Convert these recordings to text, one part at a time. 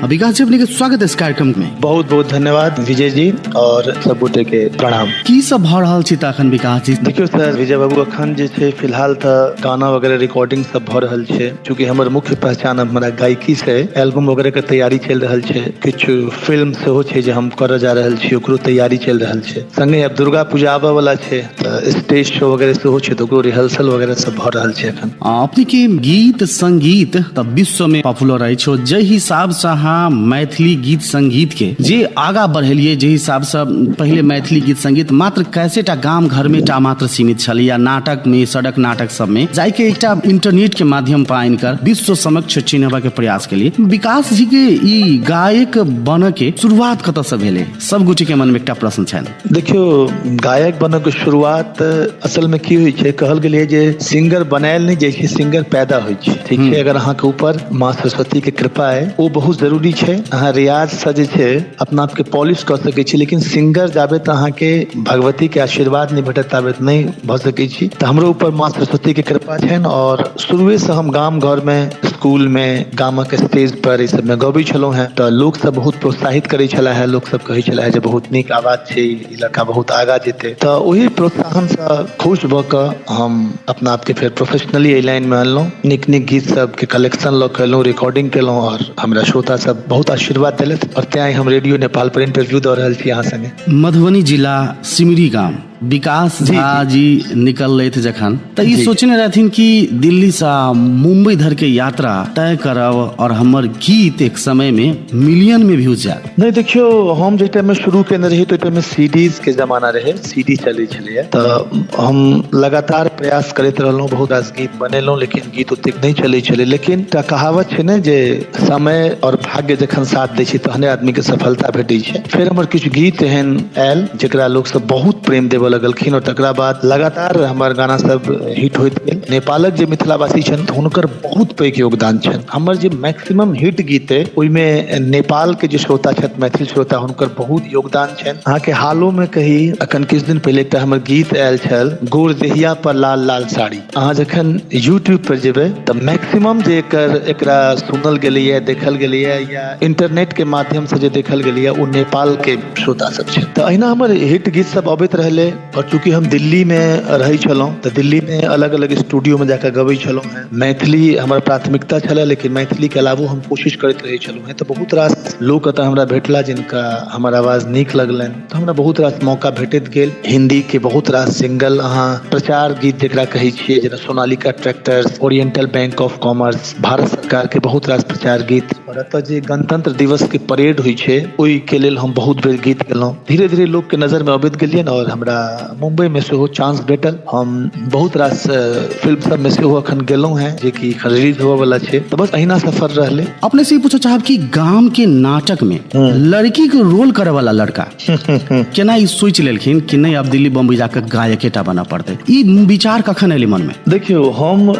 विकास जी अपने के स्वागत है इस कार्यक्रम में। बहुत बहुत धन्यवाद विजय जी और सब गोटे के प्रणाम। की सब भ रहल छी तखन विकास जी? देखियो सर विजय बाबू अखन जे छै फिलहाल त गाना वगैरह रिकॉर्डिंग सब भ रहल छै, चूँकि हमर मुख्य पहचान हमारा गायकी से एल्बम वगैरह के तैयारी चल रहल छै, किछु फिल्म सेहो छै जे हम करऽ जा रहल छी, ओकरो तैयारी चल रहल छै। संगे अब दुर्गा पूजा आबऽ वाला छै त स्टेज शो वगैरह सेहो छै, त ओकरो रिहर्सल वगैरह सब भ रहल छै अखन। अपने के गीत संगीत त विश्व में पॉपुलर अछि, जे हिसाब से अहाँ मैथिली गीत संगीत के जे आगा बढ़ेलिए, जे हिसाब से पहले मैथिली गीत संगीत मात्र कैसेटा गाम घर में टा मात्र सीमित छल या नाटक में, सड़क नाटक सब में जाके एकटा इंटरनेट के माध्यम पर आनि कर विश्व समक्ष चिन्हबा के प्रयास के लिए विकास जी के ई गायक बन के शुरुआत कतऽ से भेले? सब गोटे के मन में एकटा प्रश्न छन। देखियो गायक बन के शुरुआत असल में की होइ छै, कहल गेलै जे सिंगर बनायल नहीं जाइ छै, सिंगर पैदा होइ छै। ठीक है, अगर अहाँ के ऊपर माँ सरस्वती के कृपा है वो बहुत जरूरी छै। अहाँ रियाज से जे छै अपना आप के पॉलिश कर सकै छी, लेकिन सिंगर जाबे त अहाँ के भगवती के आशीर्वाद नहीं भेटत ताबे नहीं भ सकै छी। त हमरो ऊपर माँ सरस्वती के कृपा छन और शुरुए से हम गाम घर में, स्कूल में, गामक स्टेज पर ई सब में गबै छलहुं हैं। त लोग सब बहुत प्रोत्साहित करै छला है, लोग सब कहै छला है जे बहुत नीक आवाज छै, ई लड़का बहुत आगा जेतै। त ओही प्रोत्साहन से खुश भ क हम अपना आप के फिर प्रोफेशनली एहि लाइन में अनलहुं। नीक नीक गीत सब के कलेक्शन ल केलहुं, रिकॉर्डिंग केलहुं और हमरा श्रोता सब बहुत आशीर्वाद देलथि और तें हम रेडियो नेपाल पर इंटरव्यू दऽ रहल छी अहाँ संगे। मधुबनी जिला सिमरी गाम विकास झा जी निकल रहे थे जखन त ई सोचने रहथिन कि दिल्ली से मुंबई धर के यात्रा तय करब और हमर गीत एक समय में मिलियन में व्यूज जाए। नहीं देखियो, हम जे टाइम में शुरू केने रही तो टाइम में सीडीज के जमाना रहे, सीडी चले छले त हम लगातार प्रयास करैत रहलहुं, बहुत रास गीत बनेलहुं, लेकिन गीत ओतेक नहीं चले छले। लेकिन ता कहावत छै ने जे समय और भाग्य जखन साथ दै छै तहने आदमी के सफलता भेटै छै। फिर हमर किछु गीत एहन आयल जेकरा लोग सब बहुत प्रेम देबऽ लगलखिन और तकरा बाद लगातार हमर गाना सब हिट होइत गेल। नेपालक जे मिथिलावासी छन त हुनकर बहुत पैघ योगदान छन। हमर जे मैक्सिमम हिट गीत है ओइमे नेपाल के जे श्रोता छथि, मैथिल श्रोता, हुनकर बहुत योगदान छन। अहाँ के हालो में कही अखन किछ दिन पहले एकटा हमर गीत आयल छल, गोर देहिया पर लाल लाल साड़ी। अहाँ जखन यूट्यूब पर जेबै त मैक्सिमम जे एकरा सुनल गेलैया, देखल गेलैया या इंटरनेट के माध्यम से जे देखल गेलैया ओ नेपाल के श्रोता सब छै। त अहिना हमर हिट गीत सब अबैत रहले और चूंकि हम दिल्ली में रही छलौं त दिल्ली में अलग अलग स्टूडियो में जाकर गबै छलौं हैं। मैथिली हमर प्राथमिकता छलै, लेकिन मैथिली के अलावा हम कोशिश करैत रही छलौं हैं। त बहुत रास लोग एतऽ हमरा भेटला जिनका हमर आवाज नीक लगलनि, त हमरा बहुत रास मौका भेटैत गेल। हिंदी के बहुत रास सिंगल, अहाँ प्रचार गीत जेकरा कहै छियै, जेना Sonalika tractors, Oriental Bank of Commerce, Bharat सरकार के बहुत रास प्रचार गीत, और एतऽ जे गणतंत्र दिवस के परेड होइ छै ओहि के लेल हम बहुत बेर गीत गेलहुं। धीरे धीरे लोग के नजर में अबैत गेलियन और हमरा मुंबई में सेहो चांस भेटल। हम बहुत रास फिल्म सब में सेहो अखन गेलहुं हैं जे कि रिलीज होवे वाला छै। तो बस अहिना सफर रहले। अपने से पूछो चाहब कि गांव के नाटक में लड़की के रोल करे वाला लड़का केना ई सोच लेलखिन कि नहीं अब दिल्ली बम्बई जाकर गायकेटा बना पड़ते? ई विचार कखन एले मन में? देखियो, हम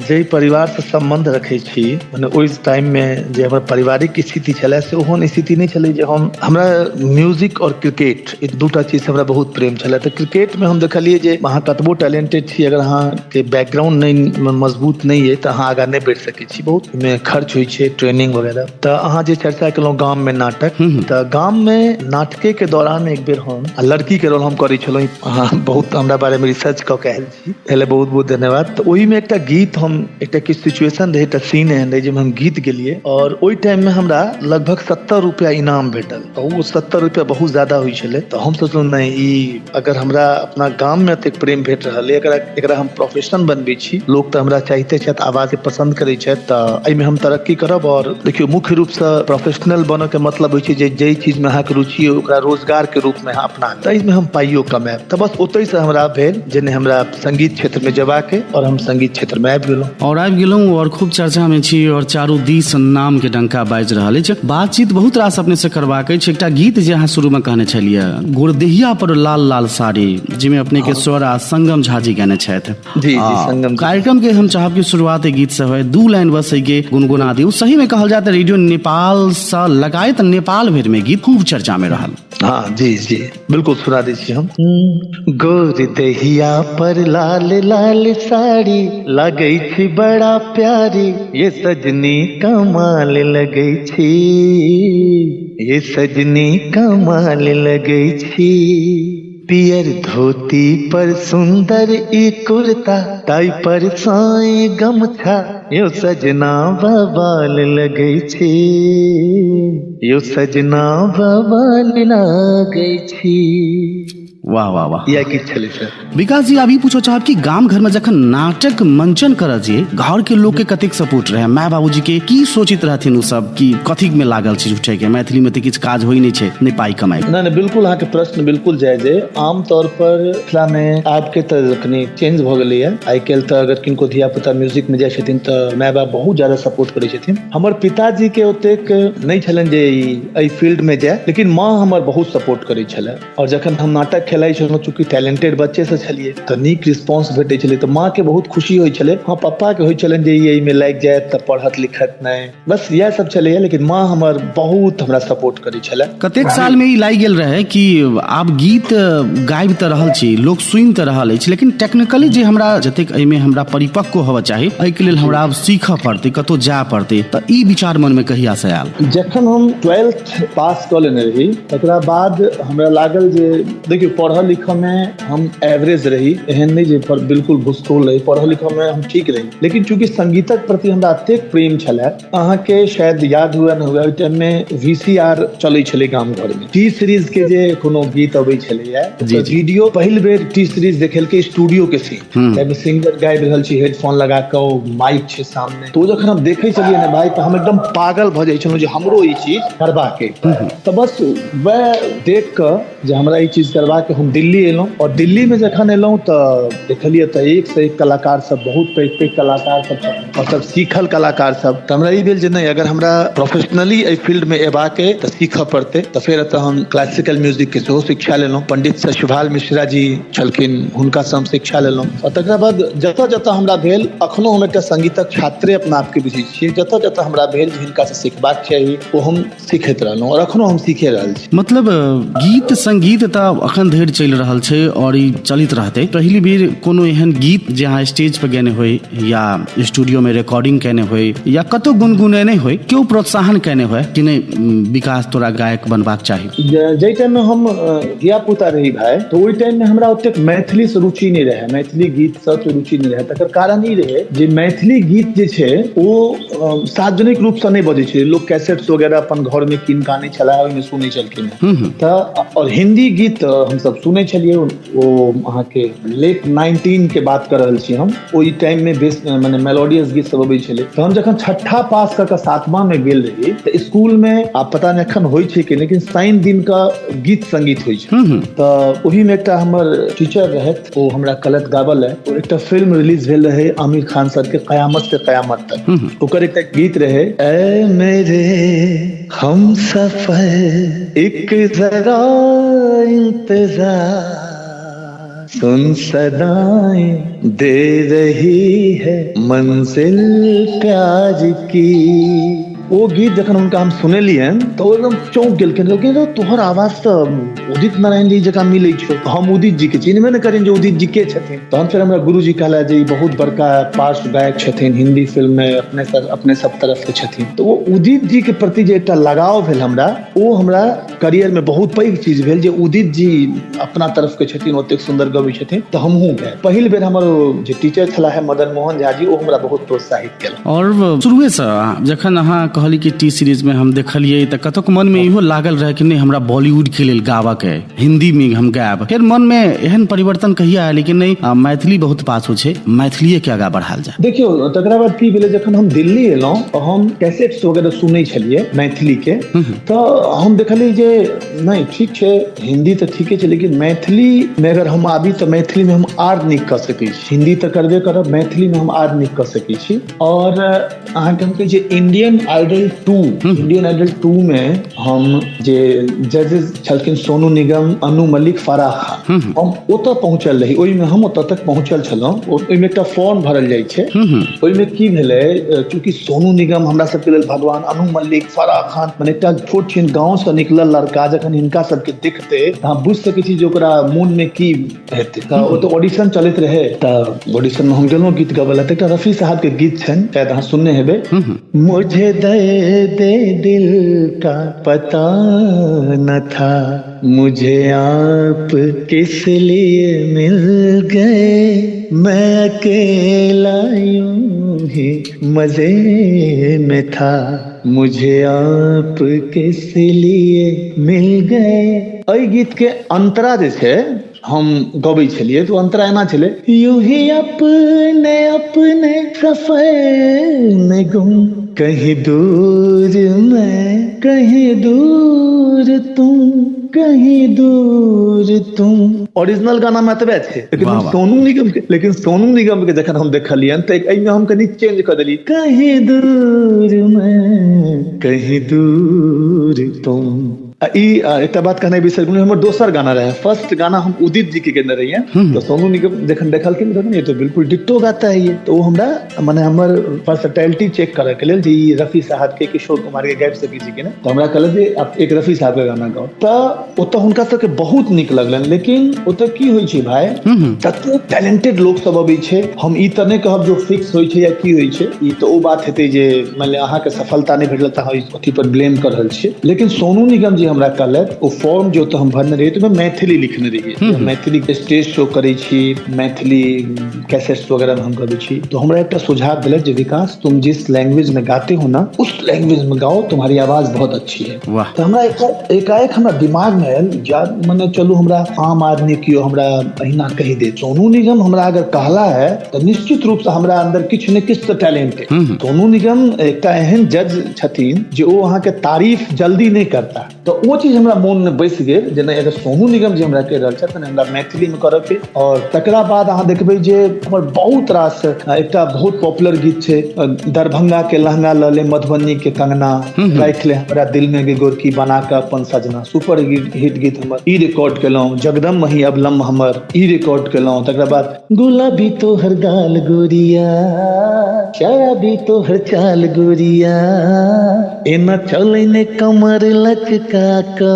जे परिवार से संबंध रखे छी, माने ओइ टाइम में जे हमर पारिवारिक स्थिति छले से ओहन स्थिति नहीं छले जे हमरा म्यूजिक और क्रिकेट ई दूटा चीज हमरा बहुत प्रेम छले। तो क्रिकेट में हम देखलिए जे अहाँ कतबो टैलेंटेड छी, अगर अहाँ के बैकग्राउंड नहीं मजबूत नहीं है तो अहाँ आगा नहीं बढ़ सकै छी। बहुत में खर्च होइ छै, ट्रेनिंग वगैरह। तो अहाँ जे चर्चा केलहुँ गाम में नाटक, तो गाम में नाटके के दौरान एक बेर हम लड़की के रोल हम करै छलहुँ। अहाँ बहुत हमरा बारे में रिसर्च कऽ के आयल छी, एले बहुत बहुत धन्यवाद। तो ओहि में एकटा गीत, हम एकटा किछु सिचुएशन रहे, एकटा सीन एहन रहे जाहिमे हम गीत गेलिए और ओहि टाइम में हमरा लगभग 70 रुपया इनाम भेटल। वो 70 रुपया बहुत ज्यादा होइ छलै। तो हम सोचलहुँ नहीं, ई अगर हमरा अपना गाम में एतेक प्रेम भेट रहल है, एकरा हम प्रोफेशन बनबै छी, लोग तो हमरा चाहते छथि, आवाज पसंद करै छथि, तऽ एहिमे हम तरक्की करब। और देखियो, मुख्य रूप से प्रोफेशनल बनऽ के मतलब होइ छै जे जे चीज में अहाँ के रुचि है ओकरा रोजगार के रूप में अहाँ अपना, तऽ एहिमे हम पाइयो कमाएब। तऽ बस ओतै से हमरा भेल जे ने हमरा संगीत क्षेत्र में जेबाक है और हम संगीत क्षेत्र में आबि गेलहुँ और खूब चर्चा में छी और चारू दिस नाम के डंका बाजि रहल अछि। बातचीत बहुत रास अपने से करबाक अछि। एकटा गीत जे अहाँ शुरू में कहने छलियै, गोरदेहिया पर लाल लाल साड़ी, जिसमें अपने के स्वर आ संगम झा जी गाने छथि। जी संगम कार्यक्रम के हम चाहब कि शुरुआत गीत से होय, 2 लाइन बस के गुनगुना दी। सही में कहल जाए तो रेडियो नेपाल से लगायत नेपाल भर में गीत खूब चर्चा में रहल। हाँ जी जी बिल्कुल, सुना दी छी हम। गोरदेहिया पर लाल लाल साड़ी लगै छी बड़ा प्यारी, ये सजनी कमा कमाल लगै छी, ये सजनी कमाल लगै छी। पियर धोती पर सुंदर ई कुर्ता, ताई पर साई गमछा, यो सजना बवाल लगै छी, यो सजना बवाल लगै छी। वाह वाह वाह। यह गीत छलै सर। विकास जी अभी पूछो चाहब कि गाम घर में जखन नाटक मंचन करत जे घर के लोग के कतेक सपोर्ट रहे, माय बाबूजी के की सोचित रहथिन उ सब कि कथी में लागल छी उठे के, मैथिली में तो किछ काज होई नहीं छे, नहीं पाई कमाई। नहीं बिल्कुल अहाँ के प्रश्न बिल्कुल जायज है। आम तौर पर मिथिला में आपके तो कनी चेंज भ गेलै है। आई काल्हि तो अगर किनको धिया पुता म्यूजिक में जाय छथिन तो माय बाप बहुत ज्यादा सपोर्ट करै छथिन। हमर पिताजी के ओतेक नहीं छलन जे एहि फील्ड में जाय, लेकिन माँ हमर बहुत सपोर्ट करै छलै। और जखन हम नाटक खेलाइ छलहुँ, चूंकि टैलेंटेड बच्चे से छलिए तो नीक रिस्पांस भेटै छलै, तो माँ के बहुत खुशी होइ छलै। हाँ पप्पा के होइ छलन जे एहि में लागि जायत तो पढ़त लिखत नहीं, बस यह सब छलै। लेकिन माँ हमर बहुत हमरा सपोर्ट करै छलै। कतेक साल में ई लागि गेल रहे कि आब गीत गाबि तऽ रहल छी, लोग सुनि तऽ रहल अछि, लेकिन टेक्निकली जे हमरा जतेक एहिमे हमरा परिपक्व होबऽ चाही, एहि के लेल हमरा आब सीखऽ पड़तै, कतौ जाय पड़तै, तऽ ई विचार मन में कहिया से आयल? जखन हम 12th पास कऽ लेने रही तकरा बाद हमरा लागल जे देखियौ पढ़ऽ लिखऽ में हम एवरेज रही, एहन नहीं जे बिल्कुल भुसकोल रही, पढ़ऽ लिखऽ में हम ठीक रही। लेकिन चूंकि संगीतक प्रति हमरा एतेक प्रेम छलै, अहाँके शायद याद हुए न हुए, ओहि टाइम में VCR चलै छलै गाम घर में, टी सीरीज के जे कोनो गीत अबै छलैया, तो वीडियो पहिल बेर टी सीरीज देखेलकै स्टूडियो के सीन, जाहिमे सिंगर गाबि रहल छी हेडफोन लगा कऽ, माइक छै सामने। तो जखन हम देखै छलियै ने भाई, तो हम एकदम पागल भऽ जाइ छलहुँ जे हमरो ई चीज करबाके। तो बस वह देख कऽ जे हमरा ई चीज करबाके, हम दिल्ली एलहुँ। और दिल्ली में जखन एलहुँ तो देखलियै तो एक से एक कलाकार सब, बहुत पैघ पैघ कलाकार सब छथिन, और सब सीखल कलाकार सब। तो हमरा ई भेल जे नहीं, अगर हमरा प्रोफेशनली एहि फील्ड में एबाके तऽ सीखऽ पड़तै। तो फिर एतऽ हम क्लासिकल म्यूजिक के सेहो शिक्षा लेलहुँ। पंडित सशिभाल मिश्रा जी छलखिन, हुनका से हम शिक्षा लेलहुँ। और तकरा बाद जतऽ जतऽ हमरा भेल, अखनो हम एकटा संगीतक छात्रे अपना आपके बुझै छियै, जतऽ जतऽ हमरा भेल हिनका से सिखबाक चाही ओ हम सीखैत रहलहुँ, और अखनो हम सीखे रहल छी। मतलब गीत संगीत तऽ अखन धरि चलि रहल छै और ई चलित रहतै। पहली बेर कोनो एहन गीत जे अहाँ स्टेज पर गेने होय, या स्टूडियो में रिकॉर्डिंग केने होय, या कतौ गुनगुनेने होय, केओ प्रोत्साहन केने होय कि नहीं विकास तोरा गायक बनबाक चाही? जाहि टाइम में हम धिया पुता रही भाई, तो ओहि टाइम में हमरा ओतेक मैथिली से रुचि नहीं रहे, मैथिली गीत से रुचि नहीं रहे। तकर कारण ई रहे जे मैथिली गीत जे छै ओ सार्वजनिक रूप से नहीं बजै छै, लोग कैसेट्स वगैरह अपन घर में कीन के आनै छला, ओहि में सुनै छलखिन। और हिंदी गीत हम सब सुनै छलियै, ओ अहाँ के लेट 19 के बात कर रहल छी हम। ओहि टाइम में बेस माने मेलोडियस गीत सब अबै छलै। तो हम जखन छठा पास क के 7वां में गेल रही, तो स्कूल में आप पता नहीं एखन होइ छै कि, लेकिन साइन दिन का गीत संगीत होइ छै। तो ओही में एकटा हमर टीचर रहत, ओ हमरा कहलत गाबल है। और एकटा फिल्म रिलीज भेल रहे आमिर खान सर के, कयामत से कयामत तक। ओकर एकटा गीत रहे, ऐ मेरे हम सफर एक जरा इंतजार, सुन सदाएं दे रही है मंजिल प्यार की। वो गीत जखन हुनका हम सुनेलियै तो एकदम चौंक गेलखिन, तोहर आवाज तो उदित नारायण जी जकाँ मिलै छौ। तो हम उदित जी के चिन्हबे नहि करिन जे उदित जी के छथिन। तहन फेर हमरा गुरुजी कहला जे ई बहुत बड़का पार्श्व गायक छथिन, हिंदी फिल्म में अपने सब तरफ के छथिन। तो वो उदित जी के प्रति जे एकटा लगाव भेल हमरा, ओ हमरा करियर में बहुत पैघ चीज भेल जे उदित जी अपना तरफ के छथिन, ओतेक सुंदर गबै छथिन। तो हमहूँ गए। पहिल बेर हमर जे टीचर छला है मदन मोहन झा जी, ओ हमरा बहुत प्रोत्साहित केलनि। और शुरुए से जखन अहाँ कहली कि टी सीरीज में हम देखलिए, तो कतोक मन में इहो लागल रहे कि नहीं हमरा बॉलीवुड के लेल गावक है, हिंदी में हम गायब। फिर मन में एहन परिवर्तन कहिया है, लेकिन नहीं मैथिली बहुत पाछू छै, मैथिलीए के आगा बढ़ाल जाए। देखियो तकरा बाद की भेलै, जखन हम दिल्ली एलहुँ तो हम कैसेट्स वगैरह सुनै छलियै मैथिली के। तो हम देखलिए जे नहीं ठीक छै, हिंदी तो ठीके छै, लेकिन मैथिली में अगर हम आबी तो मैथिली में हम आर नीक कऽ सकै छी। हिंदी तो करबे करब, मैथिली में हम आर नीक कऽ सकै छी। और अहाँके हम कहै छी इंडियन आइडल 2 में हम जे जजेस छलखिन सोनू निगम, अनु मलिक, फराह खान, हम ओतऽ पहुँचल रही। ओहिमे हम ओतऽ तक पहुँचल छलहुँ। ओहिमे एकटा फॉर्म भरल जाइ छै। ओहिमे की भेलै, चूँकि सोनू निगम हमरा सबके लेल भगवान, अनु मलिक, फराह खान, माने एकटा छोट छिन गाँव से निकलल लड़का जखन हिनका सबके देखतै तऽ अहाँ बुझि सकै छी जे ओकरा मोन में की हेतै। तऽ ओ तऽ ऑडिशन चलैत रहे, तऽ ऑडिशन में हम गेलहुँ गीत गाबैला तऽ एकटा रफी साहब के गीत छनि, शायद अहाँ सुनने हेबै। मुझे दर्द दिल का पता न था, मुझे आप किस लिए मिल गए, मैं अकेला यूं ही मजे में था, मुझे आप किस लिए मिल गए। एहि गीत के अंतरा जे छै हम गबै छलियै तऽ अंतरा एना छलै, यूं ही अपने अपने सफर में गुम, कहीं दूर मैं कहीं दूर तुम, कहीं दूर तुम। ओरिजिनल गाना में एतबे छै, लेकिन सोनू निगम के जखन हम देखलियन तऽ एहिमे हम कनी चेंज कर देलियै, कहीं दूर मैं कहीं दूर तुम। एक बात कहना बिसर गेलहुँ, हमर दोसर गाना रहे, फर्स्ट गाना हम उदित जी के गेने रहिए, तो सोनू निगम जखन देखलखिन तो ये तो बिल्कुल डिट्टो गाता है ये, तो हमरा माने हमर पर्सनैलिटी चेक करे के लेल जे ई रफी साहब के, किशोर कुमार के गाबि सकै छी कि ने, तो हमरा कहलक जे आप एक रफी साहब के गाना गाओ, तऽ ओतऽ हुनका सबके बहुत नीक लगलनि। लेकिन ओतऽ की होइ छै भाई, तते टैलेंटेड लोग सब अबै छै, हम ई तऽ नहि कहब जो फिक्स होइ छै या की होइ छै, ई तऽ ओ बात हेतै जे मान लिअ अहाँके सफलता नहि भेटल तऽ अहाँ अथी पर ब्लेम कर रहल छियै। लेकिन सोनू निगम जी हमरा कहलथि, ओ फॉर्म जो तो हम भरने रहिए तो मैं मैथिली लिखने रहिए, मैथिली के स्टेज शो करै छी, मैथिली कैसेट्स वगैरह में हम गबै छी, तो हमरा एकटा सुझाव दिलथि जे विकास तुम जिस लैंग्वेज में गाते हो ना उस लैंग्वेज में गाओ, तुम्हारी आवाज बहुत अच्छी है। तो हमरा एकाएक हमरा दिमाग में आयल, माने चलू हमरा आम आदमी कियो हमरा अहिना कहि दे, सोनू निगम हमरा अगर कहला है तो निश्चित रूप से हमरा अंदर किछु ने किछु टैलेंट है। सोनू निगम एकटा एहन जज छथिन जे ओ अहाँ के तारीफ जल्दी नहीं करता, तो वो चीज हमरा मोन में बैस गेल जे अगर सोनू निगम जी हमरा कहि रहल छथि हमरा मैथिली में करऽ के। और तकरा बाद अहाँ देखबै जे हमर बहुत रास एकटा बहुत पॉपुलर गीत छै, दरभंगा के लहंगा ल ले मधुबनी के कंगना, राखि ले हमरा दिल में गे गोरकी बना के अपन सजना, सुपर हिट गीत हमर ई रिकॉर्ड केलहुँ। जगदम मही अबलम हमर ई रिकॉर्ड केलहुँ। तकरा बाद गुलाबी तोहर गाल गोरिया, शराबी तोहर चाल गोरिया, एना चले ने कमर लचका का,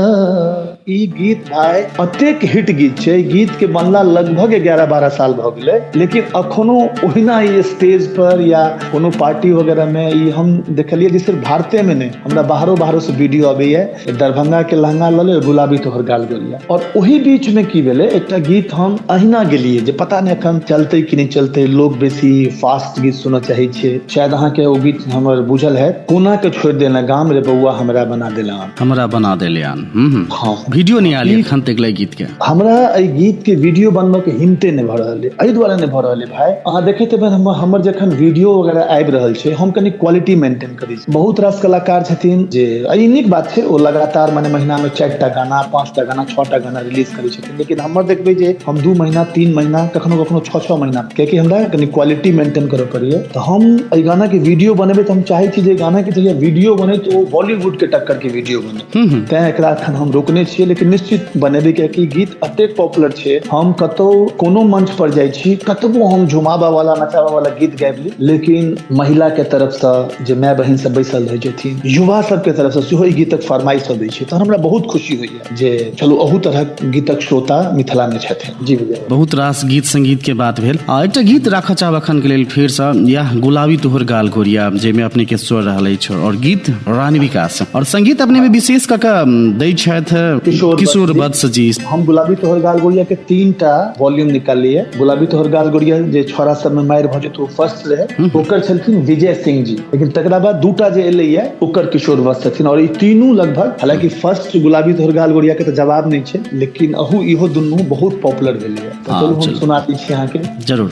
ई गीत भाई अतेक हिट गीत छै, गीत के बनला लगभग 11-12 साल भ गेलै, लेकिन अखनो ओहिना ई स्टेज पर या कोनो पार्टी वगैरह में ई हम देखलिए जे सिर्फ भारते में नहीं, हमरा बाहरो से वीडियो आबैया, दरभंगा के लहंगा ल ले गुलाबी तोहर गाल गोरिया। और ओही बीच में की भेलै, एकटा गीत हम अहिना गेलिए जे पता नहीं अखन चलते कि नहीं चलते, लोग बेसी फास्ट गीत सुनऽ चाहे छै, शायद अहाँ के ओ गीत हमर बुझल है, कोना के छोड़ देना गाम रे बउआ हमरा बना देलान। हाँ, वीडियो नहीं आली एखन तक ले गीत के, हमरा एहि गीत के वीडियो बनबे के हिम्मते नहीं भ रहल है, एहि दुआरे नहीं भ रहल है भाई। अहाँ देखैत हेबै हमर जखन वीडियो वगैरह आबि रहल छै, हम कनी क्वालिटी मेंटेन करै छी। बहुत रास कलाकार छथिन जे ई नीक बात छै, ओ लगातार माने महीना में 4टा गाना, 5टा गाना, 6टा गाना रिलीज करै छथिन, लेकिन हमर देखबै जे हम 2 महीना 3 महीना कखनो 6 महीना, कियाकि हमरा कनी क्वालिटी मेंटेन करऽ पड़ैया। तो हम एहि गाना के वीडियो बनेबै तो हम चाहै छी जे गाना के जहिया वीडियो बने तो ओ बॉलीवुड के टक्कर के वीडियो बने, तैं एकरा अखन हम रोकने छियै, लेकिन निश्चित बनेबै, कियाकि गीत अतेक पॉपुलर छै। हम कतौ कोनो मंच पर जाइ छी, कतबो हम झुमाबा वाला नचाबा वाला गीत गाबि ली, लेकिन महिला के तरफ से जे माय बहिन सब बैसल रहै छथिन, युवा सब के तरफ से सेहो ई गीतक फरमाइश अबै छै, तो हमरा बहुत खुशी होइया जे चलू अहू तरहक गीतक श्रोता मिथिला में छथिन। जी भैया, बहुत रास गीत संगीत के बात भेल, आ एकटा गीत राखऽ चाहब अखन के लेल फेर से, यह गुलाबी तोहर गाल गोरिया, जेमे अपने के स्वर रहल अछि, और गीत रानी विकास, और संगीत अपने में विशेष कऽ दै छथि किशोर वत्स जी। हम गुलाबी तोहर गाल गोरिया के 3टा वॉल्यूम निकाललिए। गुलाबी तोहर गाल गोरिया जे छोरा सब में मारि भ जेतो फर्स्ट रहे, ओकर छलखिन विजय सिंह जी, लेकिन तकरा बाद 2टा जे एलैया ओकर किशोर वत्स छथिन, और ई तीनू लगभग, हालांकि फर्स्ट गुलाबी तोहर गाल गोरिया के तो जवाब नहीं छै, लेकिन इहो दुनू बहुत पॉपुलर भेलै। तो चलू हम सुना दै छी अहाँ के। जरूर।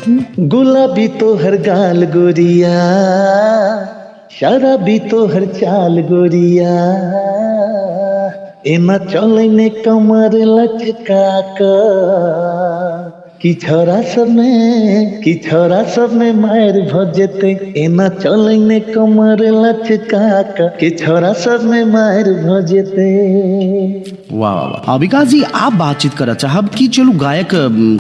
गुलाबी तोहर गाल गोरिया, शराबी तोहर चाल गोरिया, एना चले ने कमर लचका का, कि छोरा सब में मार भ जेते, एना चले ने कमर लचका का, कि छोरा सब में मार भ जेते। वाह वाह। विकास जी, आप बातचीत करऽ चाहब कि चलू गायक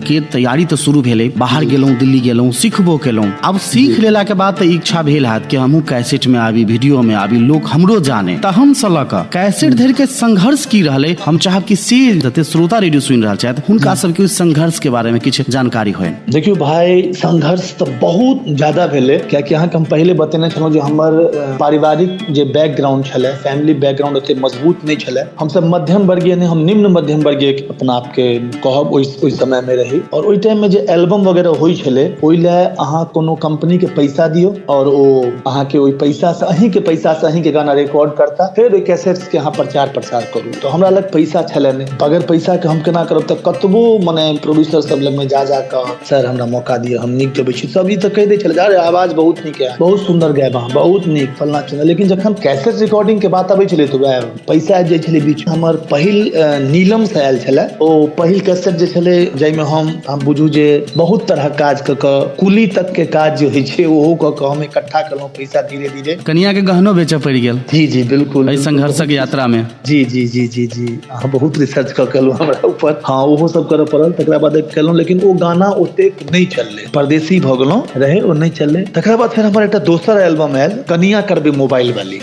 के तैयारी तो शुरू भेलै, बाहर गेलहुँ, दिल्ली गेलहुँ, सिखबो केलहुँ, अब सीख लेला के बाद तो इच्छा भेल हैत कि हमहूँ कैसेट में आबी, वीडियो में आबी, लोग हमरो जाने, तहन से लऽ कऽ कैसेट धरि के संघर्ष की रहलै, हम चाहब कि से जते श्रोता रेडियो सुनि रहल छथि हुनका सबके संघर्ष के बारे में किछु जानकारी होय। देखियो भाई, संघर्ष तो बहुत ज्यादा भेले, कियाकि अहाँके हम पहले बतेने छलहुँ जे हमर पारिवारिक जे बैकग्राउंड छलै, फैमिली बैकग्राउंड ओते मजबूत नहीं छलै। हम सब मध्यम वर्गीय नहीं, हम निम्न मध्यम वर्गीय अपना आपके कहब ओइ समय में रही। और ओइ टाइम में जे एल्बम वगैरह होइ छलै, ओइ ले अहाँ कोनो कंपनी के पैसा दियो और ओ अहाँके ओइ पैसा से, अहीं के पैसा से अहीं के गाना रिकॉर्ड करता, फिर ओइ कैसेट्स के अहाँ प्रचार प्रसार करू। तो हमरा लग पैसा छलै नहीं, बगैर पैसा के हम केना करब? त कतबो मने प्रोड्यूसर सब लग में जा के सर हमरा मौका दियो, हम नीक गबै छी, सब ई त कहि दै छलै, अरे आवाज बहुत नीक है, बहुत सुंदर गायब अहाँ, बहुत नीक फलना चिल्ला। लेकिन जखन कैसेट रिकॉर्डिंग के बात आबै छलै त वएह पैसा आबि जाइ छलै बीच में। हमर पहिल नीलम से आयल छलै ओ पहिल कैसेट जे छलै, जाहिमे हम बुझू जे बहुत तरह काज क कुली तक के काज जे होइ छै ओहो क हम इकट्ठा केलहुँ पैसा धीरे धीरे। कनिया के गहनो बेचऽ पड़ि गेल। जी जी बिल्कुल, एहि संघर्षक यात्रा में। जी जी जी जी जी अहाँ बहुत रिसर्च क केलहुँ हमरा ऊपर। हाँ, ओहो सब करऽ पड़ल, तकरा बाद केलहुँ, लेकिन ओ गाना ओतेक नहीं चललै, परदेसी भ गेलहुँ रहे, ओ नहीं चललै। तकरा बाद फिर हमर एकटा दोसर एल्बम आयल, कनिया करबे मोबाइल वाली,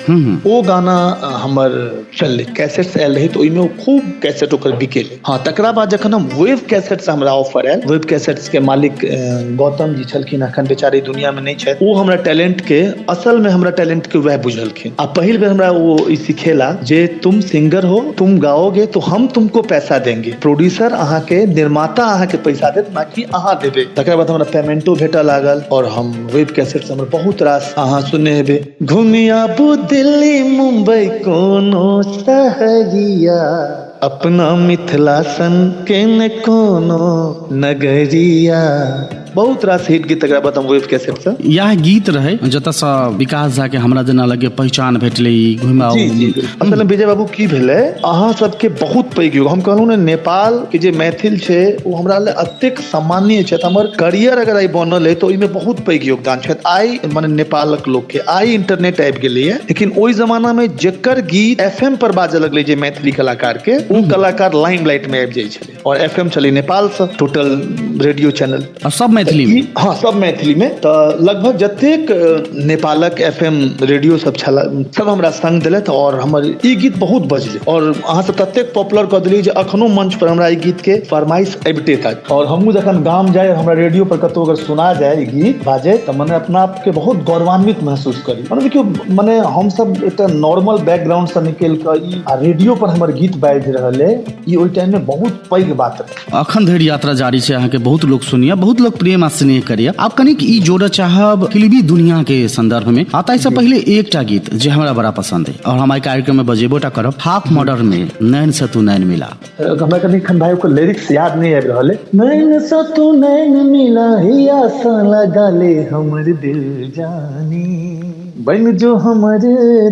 ओ गाना हमर चललै, कैसेट्स आयल रही तो ओइमे खूब कैसेट ओकर बिकेलै। हाँ, तकरा बाद जखन हम वेब कैसेट से हमरा ऑफर आयल, वेब कैसेट्स के मालिक गौतम जी छलखिन, अखन बेचारी दुनिया में नहीं छथि। ओ हमरा टैलेंट के, असल में हमरा टैलेंट के वह बुझलखिन। आ पहिल बेर हमरा वो ई सिखेला जे तुम सिंगर हो, तुम गाओगे तो हम तुमको पैसा देंगे, प्रोड्यूसर अहाँ के, निर्माता अहाँ के पैसा देत, बाकी अहाँ देबे। तकरा बाद हमरा पेमेंटो भेटऽ लागल और हम वेब कैसेट से हमरा बहुत रास अहाँ सुनने हेबे, घुमिया बु दिल्ली मुंबई कोनो सहरिया, अपना मिथिला सन के न कोनो नगरिया, बहुत रास हिट गीत तकरा बाद हम वेब कैसेट से। यह गीत रहे जतऽ से विकास झा के हमरा जेना लगे पहचान भेटलै, घुमाओ। जी जी, असल में विजय बाबू की भेलै, अहाँ सबके बहुत पैघ योग, हम कहलहुँ ने नेपाल के जे मैथिल छै ओ हमरा ले अतेक सम्माननीय छै, हमर करियर अगर आई बनल है तो ओइमे बहुत पैघ योगदान छै। आई माने नेपालक लोग के आई इंटरनेट आबि गेलै है, लेकिन ओइ जमाना में जेकर गीत एफएम पर बाजऽ लगलै जे मैथिली कलाकार के, ओ कलाकार लाइमलाइट में आबि जाइ छलै। और एफएम चलै नेपाल से, टोटल रेडियो चैनल और सब मैथिली में। हाँ, सब मैथिली में। तो लगभग जतेक नेपालक एफएम रेडियो सब छला, सब हमरा संग देलथि और हमर ई गीत बहुत बजलै और अहाँ सब ततेक पॉपुलर कऽ देलियै जे अखनो मंच पर हमरा ई गीत के फरमाइश अबिते तक। और हमहूँ जखन गाम जाय, हमरा रेडियो पर कतौ अगर सुना जाए ई गीत बाजे, तो मने अपना आप के बहुत गौरवान्वित महसूस करी। मने देखियो, मने हम सब एकटा नॉर्मल बैकग्राउंड से निकल कऽ ई रेडियो पर हमर गीत बाजि रहल है, ई ओइ टाइम में बहुत पैघ बात है। अखन धरि यात्रा जारी छै, अहाँ के बहुत लोग सुनिया, बहुत लोग प्रेम आ स्नेह करिया। आप कनिक ई जोड़ऽ चाहब फिल्मी दुनिया के संदर्भ में, आता इससे पहले एकटा गीत जे हमरा बड़ा पसंद है और हमारे कार्यक्रम में बजेबोटा करब, हाफ मर्डर में नैन से तू नैन मिला। हमरा कनी खन भाई को लिरिक्स याद नहीं आबि रहल है। नैन से तू नैन मिला, हिया सा लगा ले हमर दिल जानी, बन जो हमर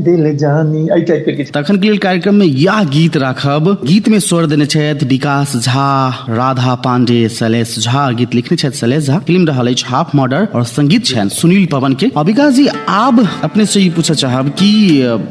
दिल जानी, आई टाइप के किछ। तखन के लेल कार्यक्रम में यह गीत राखब। गीत में स्वर देने छथि विकास झा, राधा पांडे, शैलेश झा, गीत लिखने छथि शैलेश झा, फिल्म रहल अछि हाफ मर्डर और संगीत छनि सुनील पवन के। और विकास जी, आब अपने से ई पूछऽ चाहब कि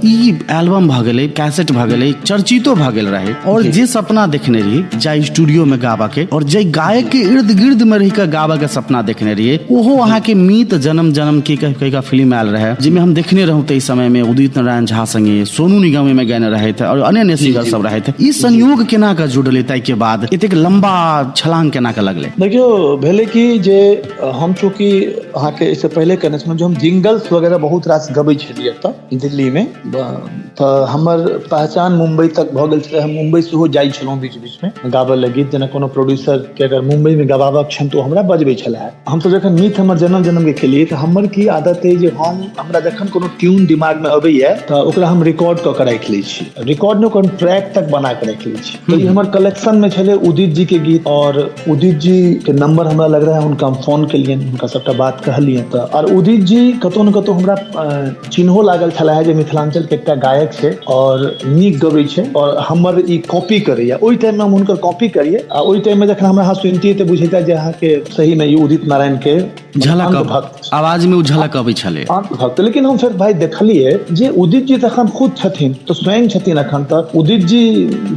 ई एल्बम भ गेलै, कैसेट भ गेलै, चर्चितो भ गेल रहे, और जे सपना देखने रही जाय स्टूडियो में गाबा के और जे गायक के इर्द गिर्द में रही के गाबा के सपना देखने रहिए, ओहो अहाँ के मीत जन्म जन्म के कहि का फिल्म आयल रहे, जिसमें हम देखने रहूं ते समय में उदित नारायण झा संगे सोनू निगम में गाने रहे थे और अन्य अन्य सिंगर सब रहे थे। ई संयोग केना के जुड़ले, ताई के बाद एतेक लंबा छलांग केना के लगले? देखियो, भेले कि जे हम चूंकि अहाँ के इससे पहले कहने छलहुँ जो हम जिंगल्स वगैरह बहुत रास गबै छलियै तऽ दिल्ली में, तऽ हमर पहचान मुंबई तक भऽ गेल छलै। हम मुंबई सेहो जाइ छलहुँ बीच बीच में गाबऽ लगी, जेना कोनो प्रोड्यूसर के अगर मुंबई में गवाबक छनि तो हमरा बजबै छलै। हम तो जखन मीत हमर जन्म के केलियै तऽ हमर की आदत है जे हमरा जखन कोनो ट्यून दिमाग में अबैया तऽ ओकरा हम रिकॉर्ड कऽ के राखि लै छी, रिकॉर्ड में ओकर ट्रैक तक बना के राखि लै छी। तो ई हमर कलेक्शन में छलै उदित जी के गीत, और उदित जी के नंबर हमरा लग रहा है हुनका हम फोन केलियनि, हुनका सबटा बात कहलियनि तऽ, और उदित जी कतौ न कतौ हमरा चिन्हो लागल छला है जे मिथिलांचल के एकटा गायक छै और नीक गबै छै और हमर ई कॉपी करैया। ओइ टाइम में हम हुनकर कॉपी करिए, आ ओइ टाइम में जखन हमरा अहाँ सुनतियै तऽ बुझैता जे अहाँ के सही में ई उदित नारायण के झलक आवाज में झलक अबै छलै भक्त। लेकिन हम फिर भाई देखलिए जे उदित जी तखन खुद छथिन, तो स्वयं छथिन अखन तक, उदित जी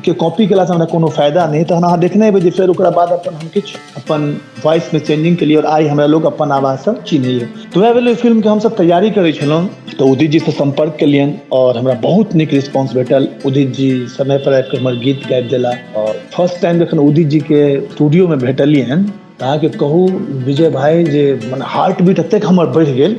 के कॉपी केला से हमरा कोनो फायदा नहीं। तो अहाँ देखने हेबै जे फिर ओकरा बाद अपन हम किछु अपन वॉइस में चेंजिंग के लिए और आई हमरा लोग अपन आवाज से चिन्हैया। तो वह भेलै फिल्म के हम सब तैयारी करै छलहुँ तो उदित जी से संपर्क केलियनि और हमरा बहुत नीक रिस्पांस भेटल। उदित जी समय पर आबि कऽ हमर गीत गाबि देला और फर्स्ट टाइम जखन उदित जी के स्टूडियो में भेटलियनि अहाँके कहू विजय भाई जे माने हार्ट बीट एतेक हमर बढ़ि गेल।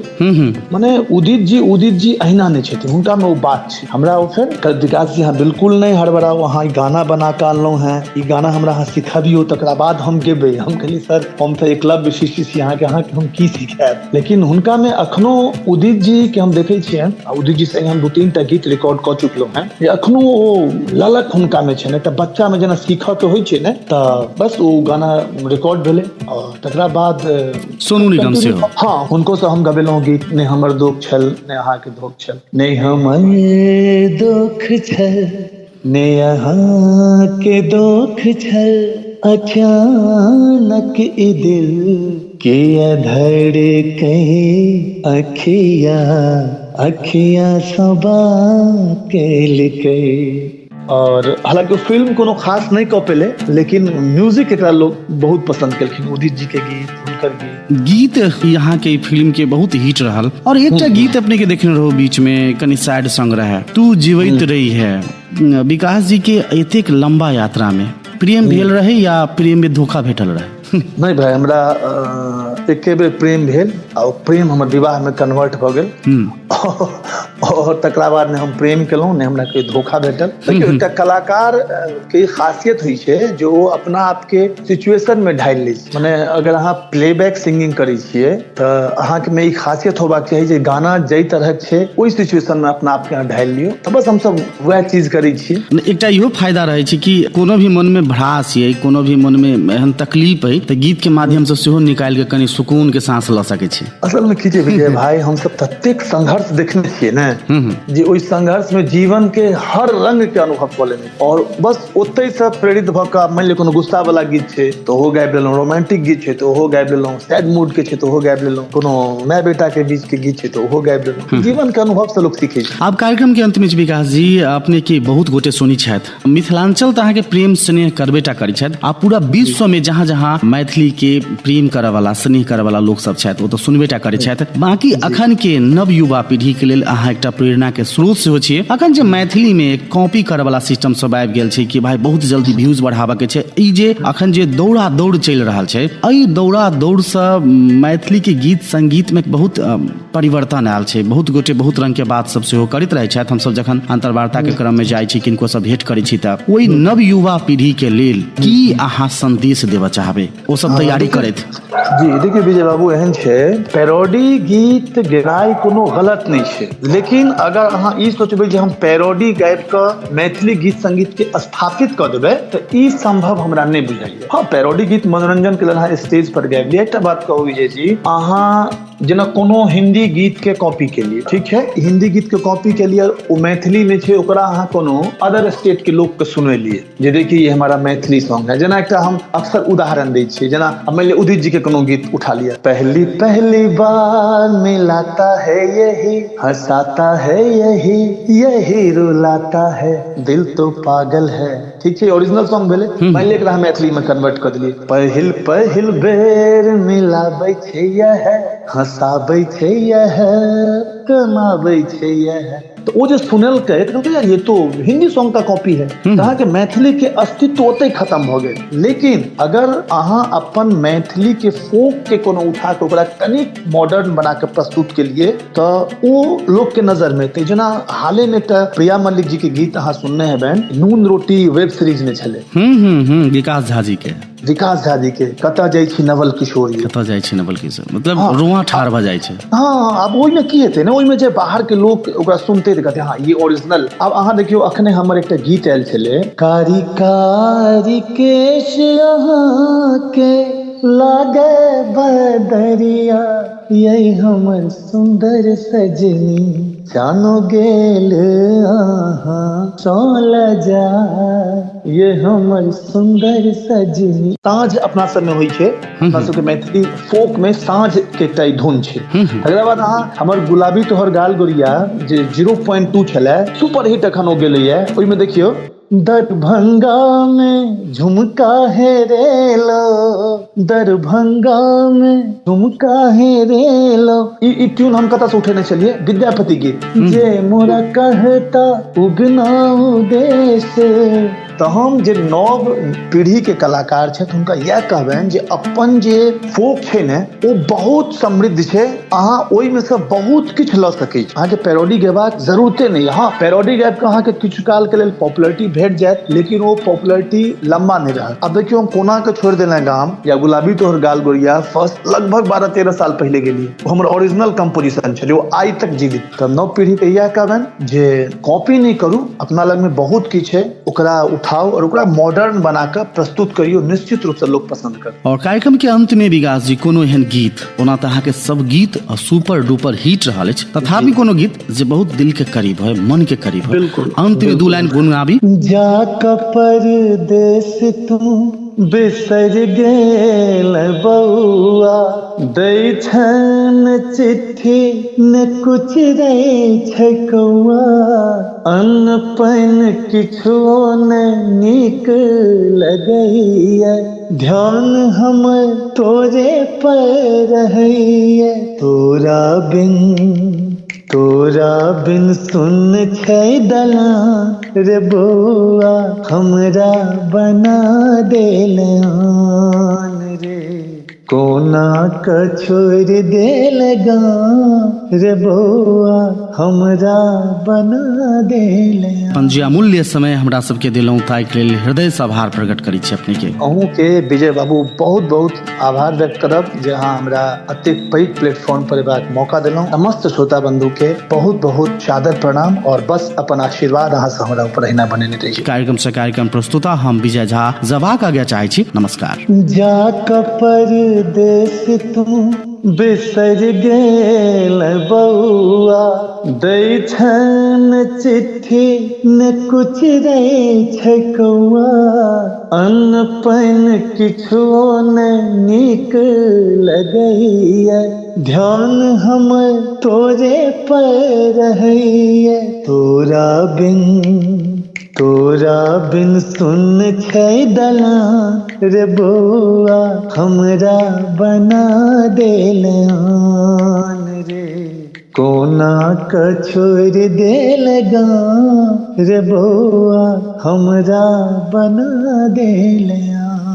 माने उदित जी अहिना नहीं छथिन, हुनका में वो बात छै। हमरा ओ फेर विकास जी अहाँ बिल्कुल नहीं हड़बड़ाओ, अहाँ ई गाना बना के अनलहुँ हैं, ई गाना हमरा अहाँ सिखबियौ तकरा बाद हम गेबै। हम कहलिए सर हम तऽ एकलव्य शिष्य छी, अहाँके हम की सिखायब। लेकिन हुनका में अखनो उदित जी के हम देखै छियनि, उदित जी संगे हम 2-3 टा गीत रिकॉर्ड कऽ चुकलहुँ हैं, जे अखनो ओ ललक हुनका में छनि। एकटा बच्चा में जेना सीखऽ के होइ छै ने, तऽ बस ओ गाना रिकॉर्ड भेलै और तकरा बाद सोनू निगम से हो। हाँ, हुनको से हम गबेलहुँ गीत, ने हमर दोख छल ने अहाँके दोख छल, ने हमर दोख छल ने अहाँके दोख छल, अचानक ई दिल के धड़के अखिया सबा केलकै। और हालांकि फिल्म कोनो खास नहीं कऽ पेले, लेकिन म्यूजिक एकरा लोग बहुत पसंद केलखिन। उदित जी के गीत, हुनकर गीत यहाँ के फिल्म के बहुत हिट रहल। और एकटा गीत अपने के देखने रहो बीच में कनी सैड सॉन्ग रहे, तू जीवित रही है। विकास जी के एतेक लंबा यात्रा में प्रेम भेल रहे या प्रेम में धोखा भेटल रहे? नहीं भाई, हमरा एके बेर प्रेम भेल और प्रेम हमर विवाह में कन्वर्ट भऽ गेल। और तकरा बाद ने हम प्रेम केलहुँ ने हमरा कोई धोखा भेटल। देखियौ एकटा कलाकार के खासियत होइ छै जे ओ अपना आप के सिचुएशन में ढालि लै छै। माने अगर अहाँ प्लेबैक सिंगिंग करै छियै तऽ अहाँके में ई खासियत होबाक चाही जे गाना जै तरह छै ओहि सिचुएशन में अपना आप के अहाँ ढालि लियौ। तऽ बस हमसब वएह चीज करै छियै। एकटा इहो फायदा रहे छै कि कोनो भी मन में भड़ास ये, कोनो भी मन में एहन तकलीफ है, तऽ गीत के माध्यम से सेहो निकाल के कनी सुकून के सांस लऽ सकै छी। असल में की छै विजय भाई, हमसब ततेक संघर्ष देखने छियै ने जे ओहि संघर्ष में जीवन के हर रंग के अनुभव कऽ लेने, और बस ओतै से प्रेरित भऽ कऽ मानि लिअ कोनो गुस्सा वाला गीत छै तऽ ओहो गाबि लेलहुँ, रोमांटिक गीत छै तऽ ओहो गाबि लेलहुँ, सैड मूड के छै तऽ ओहो गाबि लेलहुँ, कोनो माय बेटा के बीच के गीत छै तऽ ओहो गाबि लेलहुँ। जीवन के अनुभव से लोग सीखै छै। आब कार्यक्रम के अंत में विकास जी अपने के बहुत गोटे सुनी छथि, मिथिलांचल तऽ अहाँके प्रेम स्नेह करबेटा करै छथि, आ पूरा विश्व में जहाँ जहाँ मैथिली के प्रेम करऽ वाला स्नेह करऽ वाला लोग सब छथि ओ तऽ सुनबेटा करै छथि। बाकी अखन के नव युवा पीढ़ी के लेल अहाँ एकटा प्रेरणा के स्रोत सेहो छियै। अखन जे मैथिली में कॉपी करऽ वाला सिस्टम सब आबि गेल छै कि भाई बहुत जल्दी व्यूज बढ़ाबऽ के छै, ई जे अखन जे दौड़ा दौड़ चलि रहल छै, एहि दौड़ा दौड़ से मैथिली के गीत संगीत में बहुत परिवर्तन आयल छै। बहुत गोटे बहुत रंग के बात सब सेहो करैत रहै छथि। हमसब जखन अंतर्वार्ता के क्रम में जाइ छी, किनको सब भेंट करै छी, तऽ ओहि नव युवा पीढ़ी के लेल की अहाँ संदेश देबऽ चाहबै, ओ सब तैयारी करैत? जी देखिए विजय बाबू, एहन छै पैरोडी गीत गेनाइ कोनो गलत नहीं छै, लेकिन अगर अहाँ ई सोचबै जे हम पैरोडी गाबि कऽ मैथिली गीत संगीत के स्थापित कऽ देबै तऽ ई संभव हमरा नहीं बुझाइए। हाँ, पैरोडी गीत मनोरंजन के लेल अहाँ स्टेज पर गाबि लिअ। एकटा बात कहू विजय जी, अहाँ जेना कोनो हिंदी गीत के कॉपी के लिए, ठीक है, हिंदी गीत के कॉपी के लिए ओ मैथिली में छै, ओकरा अहाँ कोनो अदर स्टेट के लोग के सुनेलिए जे देखिए ये हमारा मैथिली सॉन्ग है। जेना एकटा हम अक्सर उदाहरण दै छियै, जेना मान लिअ उदित जी के कोनो गीत उठा लिया, पहली पहली बार मिलाता है यही, हंसाता है यही, यही रुलाता है, दिल तो पागल है, ठीक है, ओरिजिनल सॉन्ग भेले। मान लिअ एकरा हम मैथिली में कन्वर्ट कर दिलिए, पहिल पहिल बेर मिलाबै छै यह, हंसाबै छै यह, कमाबै छै यह, तो वो जो सुनलकै तो यार ये तो हिंदी सॉन्ग का कॉपी है, कहा कि मैथिली के अस्तित्व ओतै खत्म भ गेल। लेकिन अगर अहाँ अपन मैथिली के फोक के कोनो उठा के ओकरा कनिक मॉडर्न बना के प्रस्तुत के लिए तो वो लोग के नजर में एतै। जेना हाले में एकटा प्रिया मल्लिक जी के गीत अहाँ सुनने हेबैन, नून रोटी वेब सीरीज में छले, विकास झा जी के, विकास झा जी के कतऽ जाइ छी नवल किशोर, कतऽ जाइ छी नवल किशोर, मतलब रुआ ठाढ़ भऽ जाइ छै। हाँ, अब ओहिमे की हेतै ने, ओहिमे जे बाहर के लोग ओकरा सुनते तऽ कहते हाँ ये ओरिजिनल। अब अहाँ देखियौ अखने हमर एकटा गीत आयल छलै, कारी कारी केश अहाँ के लागे बदरिया, यही हमर सुंदर सजनी, जानो गेल अहाँ सोल जा, ये हमर सुंदर सजनी। साँझ अपना सब में होइ छै, अपना सबके मैथिली फोक में साँझ के एकटा धुन छै। तकरा बाद अहाँ हमर गुलाबी तोहर गाल गोरिया जे 0.2 छलै, सुपर हिट अखन हो गेलैए, ओहिमे देखियौ, दरभंगा में झुमका हेरेलो, दरभंगा में झुमका हेरेलो, ई ट्यून हम कतऽ से उठेने छलियै, विद्यापति गीत, जे मोरा कहता उगना देश, तो हम जे नव पीढ़ी के कलाकार छथि हुनका यह कहबनि जे अपन जे फोक छै ने ओ बहुत समृद्ध छै, अहाँ ओहि में से बहुत किछ लऽ सकै छी। अहाँ के पैरोडी गेबाक जरूरते नहीं। हाँ, पैरोडी गाबि के अहाँ के किछु काल के लेल पॉपुलरिटी भेट जायत, लेकिन वो पॉपुलरिटी लंबा नहीं रहत। अब देखियो हम कोना के छोड़ देना गाम या गुलाबी तोहर गाल गोरिया फर्स्ट लगभग 12-13 साल पहले गेलिए, हमर ओरिजिनल कंपोजिशन छलै, वो आई तक जीवित। तो नव पीढ़ी के यह कहबनि जे कॉपी नहीं करू, अपना लग में बहुत किछ है, ओकरा उठाओ और ओकरा मॉडर्न बना के प्रस्तुत करियो, निश्चित रूप से लोग पसंद कर। और कार्यक्रम के अंत में विकास जी कोनो एहन गीत, ओना तऽ अहाँ के सब गीत सुपर डुपर हिट रहल अछि, तथापि कोनो गीत जे बहुत दिल के करीब है, मन के करीब है, बिल्कुल अंत में 2 लाइन गुनगुनाबी। जा परदेस तू बिसर गेल बउआ, दै छन चिट्ठी ने कुछ रे छै कौआ, अन्न पानि किछो ने नीक लगैया, ध्यान हमर तोरे पर रहैया, तोरा बिन सुन छै दलान रे बौआ, हमरा बना देलान रे, कोना के छोड़ देल गाम रे बौआ, हमरा बना देलान। अपन जे अमूल्य समय हमरा सबके दिलौं ताहि के लेल हृदय से आभार प्रकट करै छी अपने के। अहूँ के विजय बाबू बहुत बहुत आभार व्यक्त करब जे अहाँ हमरा अतेक पैघ प्लेटफॉर्म पर एबाक मौका देलौं। समस्त श्रोता बंधु के बहुत बहुत सादर प्रणाम और बस अपन आशीर्वाद अहाँ से हमरा ऊपर अहिना बनेने रहिए। कार्यक्रम से कार्यक्रम प्रस्तुता हम विजय झा जबाक आज्ञा चाहै छी। नमस्कार। जा परदेस तू बिसर गेल बउआ, दै छन चिट्ठी ने कुछ रे छै कौआ, अन्न पानि किछो ने नीक लगैया, ध्यान हमर तोरे पर रहैया, तोरा बिन सुन छै दलान रे बौआ, हमरा बना देलान रे, कोना के छोड़ देल गाम रे बौआ, हमरा बना देलान।